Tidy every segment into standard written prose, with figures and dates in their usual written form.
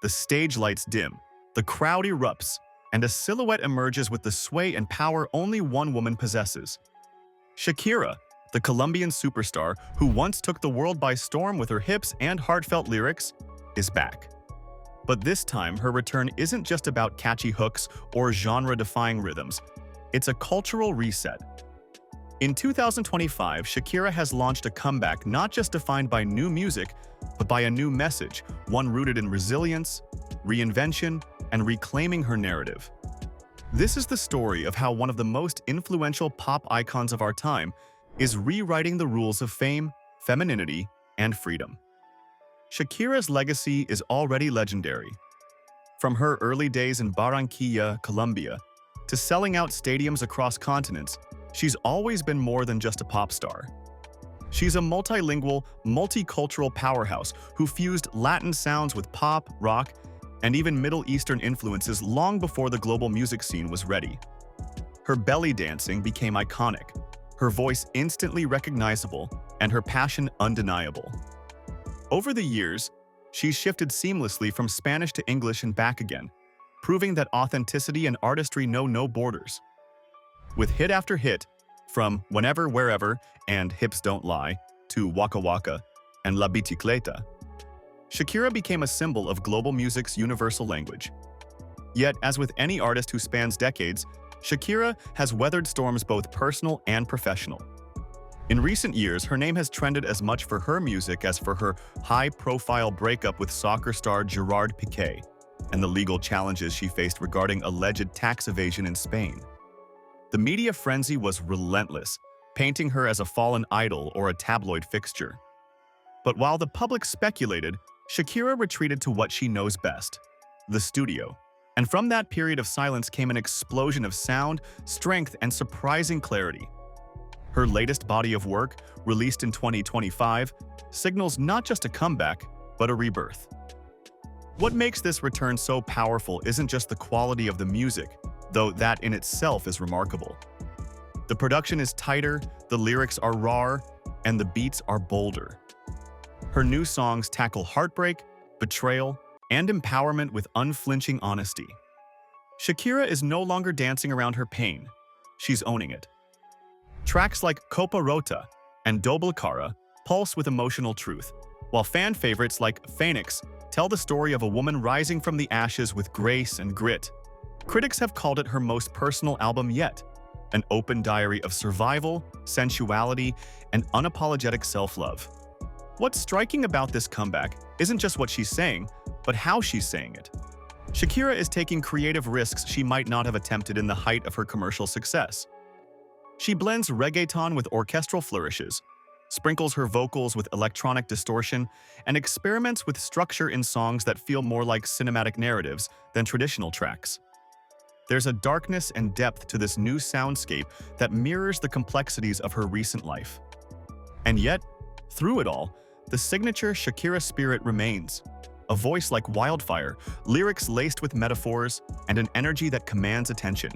The stage lights dim, the crowd erupts, and a silhouette emerges with the sway and power only one woman possesses. Shakira, the Colombian superstar who once took the world by storm with her hips and heartfelt lyrics, is back. But this time, her return isn't just about catchy hooks or genre-defying rhythms. It's a cultural reset. In 2025, Shakira has launched a comeback not just defined by new music, but by a new message, one rooted in resilience, reinvention, and reclaiming her narrative. This is the story of how one of the most influential pop icons of our time is rewriting the rules of fame, femininity, and freedom. Shakira's legacy is already legendary. From her early days in Barranquilla, Colombia, to selling out stadiums across continents, she's always been more than just a pop star. She's a multilingual, multicultural powerhouse who fused Latin sounds with pop, rock, and even Middle Eastern influences long before the global music scene was ready. Her belly dancing became iconic, her voice instantly recognizable, and her passion undeniable. Over the years, she's shifted seamlessly from Spanish to English and back again, proving that authenticity and artistry know no borders. With hit after hit, from Whenever, Wherever and Hips Don't Lie to Waka Waka and La Bicicleta, Shakira became a symbol of global music's universal language. Yet, as with any artist who spans decades, Shakira has weathered storms both personal and professional. In recent years, her name has trended as much for her music as for her high-profile breakup with soccer star Gerard Piqué and the legal challenges she faced regarding alleged tax evasion in Spain. The media frenzy was relentless, painting her as a fallen idol or a tabloid fixture. But while the public speculated, Shakira retreated to what she knows best, the studio. And from that period of silence came an explosion of sound, strength, and surprising clarity. Her latest body of work, released in 2025, signals not just a comeback, but a rebirth. What makes this return so powerful isn't just the quality of the music, though that in itself is remarkable. The production is tighter, the lyrics are rawer, and the beats are bolder. Her new songs tackle heartbreak, betrayal, and empowerment with unflinching honesty. Shakira is no longer dancing around her pain, she's owning it. Tracks like Copa Rota and Doble Cara pulse with emotional truth, while fan favorites like Phoenix tell the story of a woman rising from the ashes with grace and grit. Critics have called it her most personal album yet, an open diary of survival, sensuality, and unapologetic self-love. What's striking about this comeback isn't just what she's saying, but how she's saying it. Shakira is taking creative risks she might not have attempted in the height of her commercial success. She blends reggaeton with orchestral flourishes, sprinkles her vocals with electronic distortion, and experiments with structure in songs that feel more like cinematic narratives than traditional tracks. There's a darkness and depth to this new soundscape that mirrors the complexities of her recent life. And yet, through it all, the signature Shakira spirit remains. A voice like wildfire, lyrics laced with metaphors, and an energy that commands attention.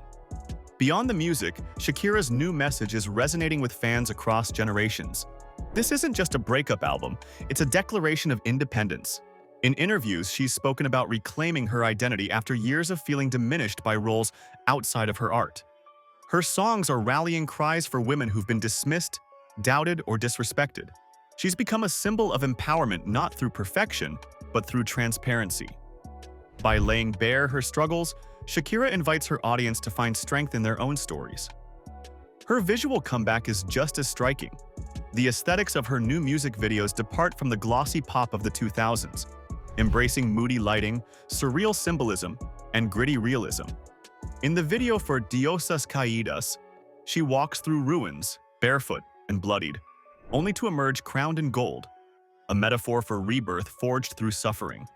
Beyond the music, Shakira's new message is resonating with fans across generations. This isn't just a breakup album, it's a declaration of independence. In interviews, she's spoken about reclaiming her identity after years of feeling diminished by roles outside of her art. Her songs are rallying cries for women who've been dismissed, doubted, or disrespected. She's become a symbol of empowerment not through perfection, but through transparency. By laying bare her struggles, Shakira invites her audience to find strength in their own stories. Her visual comeback is just as striking. The aesthetics of her new music videos depart from the glossy pop of the 2000s, embracing moody lighting, surreal symbolism, and gritty realism. In the video for Diosas Caídas, she walks through ruins, barefoot and bloodied, only to emerge crowned in gold, a metaphor for rebirth forged through suffering.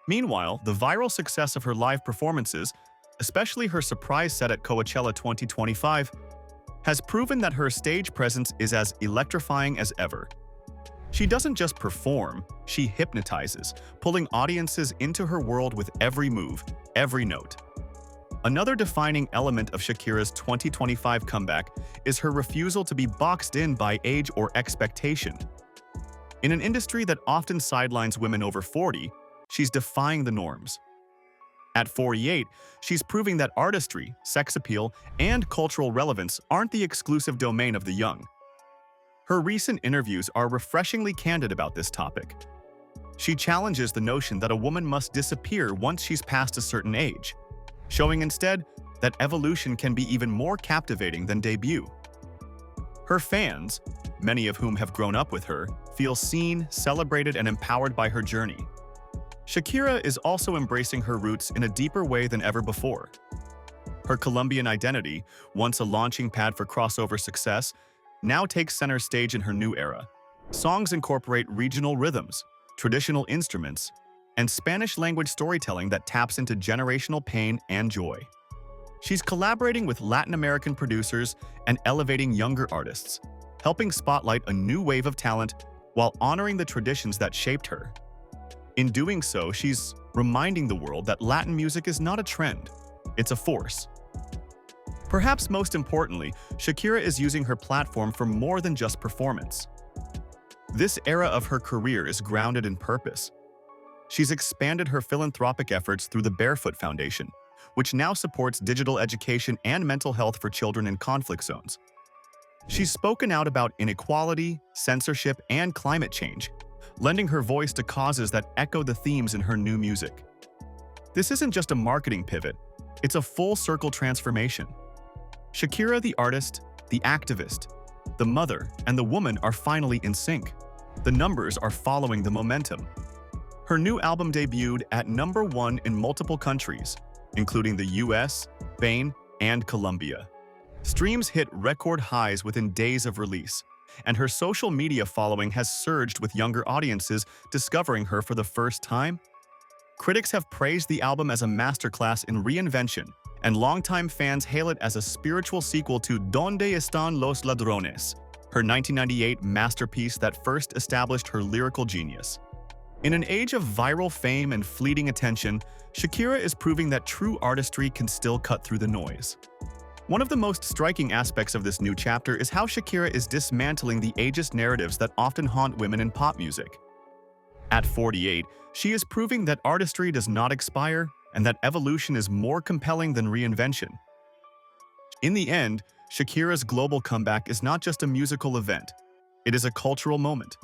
Meanwhile, the viral success of her live performances, especially her surprise set at Coachella 2025, has proven that her stage presence is as electrifying as ever. She doesn't just perform, she hypnotizes, pulling audiences into her world with every move, every note. Another defining element of Shakira's 2025 comeback is her refusal to be boxed in by age or expectation. In an industry that often sidelines women over 40, she's defying the norms. At 48, she's proving that artistry, sex appeal, and cultural relevance aren't the exclusive domain of the young. Her recent interviews are refreshingly candid about this topic. She challenges the notion that a woman must disappear once she's past a certain age, showing instead that evolution can be even more captivating than debut. Her fans, many of whom have grown up with her, feel seen, celebrated, and empowered by her journey. Shakira is also embracing her roots in a deeper way than ever before. Her Colombian identity, once a launching pad for crossover success, now takes center stage in her new era. Songs incorporate regional rhythms, traditional instruments, and Spanish-language storytelling that taps into generational pain and joy. She's collaborating with Latin American producers and elevating younger artists, helping spotlight a new wave of talent while honoring the traditions that shaped her. In doing so, she's reminding the world that Latin music is not a trend, it's a force. Perhaps most importantly, Shakira is using her platform for more than just performance. This era of her career is grounded in purpose. She's expanded her philanthropic efforts through the Barefoot Foundation, which now supports digital education and mental health for children in conflict zones. She's spoken out about inequality, censorship, and climate change, lending her voice to causes that echo the themes in her new music. This isn't just a marketing pivot, it's a full-circle transformation. Shakira the artist, the activist, the mother, and the woman are finally in sync. The numbers are following the momentum. Her new album debuted at #1 in multiple countries, including the US, Spain, and Colombia. Streams hit record highs within days of release, and her social media following has surged with younger audiences discovering her for the first time. Critics have praised the album as a masterclass in reinvention, and longtime fans hail it as a spiritual sequel to Donde Están los Ladrones, her 1998 masterpiece that first established her lyrical genius. In an age of viral fame and fleeting attention, Shakira is proving that true artistry can still cut through the noise. One of the most striking aspects of this new chapter is how Shakira is dismantling the ageist narratives that often haunt women in pop music. At 48, she is proving that artistry does not expire and that evolution is more compelling than reinvention. In the end, Shakira's global comeback is not just a musical event, it is a cultural moment.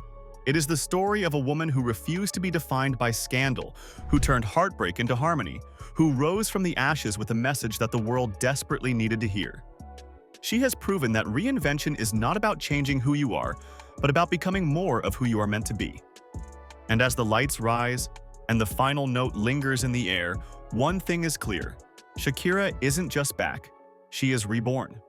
It is the story of a woman who refused to be defined by scandal, who turned heartbreak into harmony, who rose from the ashes with a message that the world desperately needed to hear. She has proven that reinvention is not about changing who you are, but about becoming more of who you are meant to be. And as the lights rise and the final note lingers in the air, one thing is clear: Shakira isn't just back, she is reborn.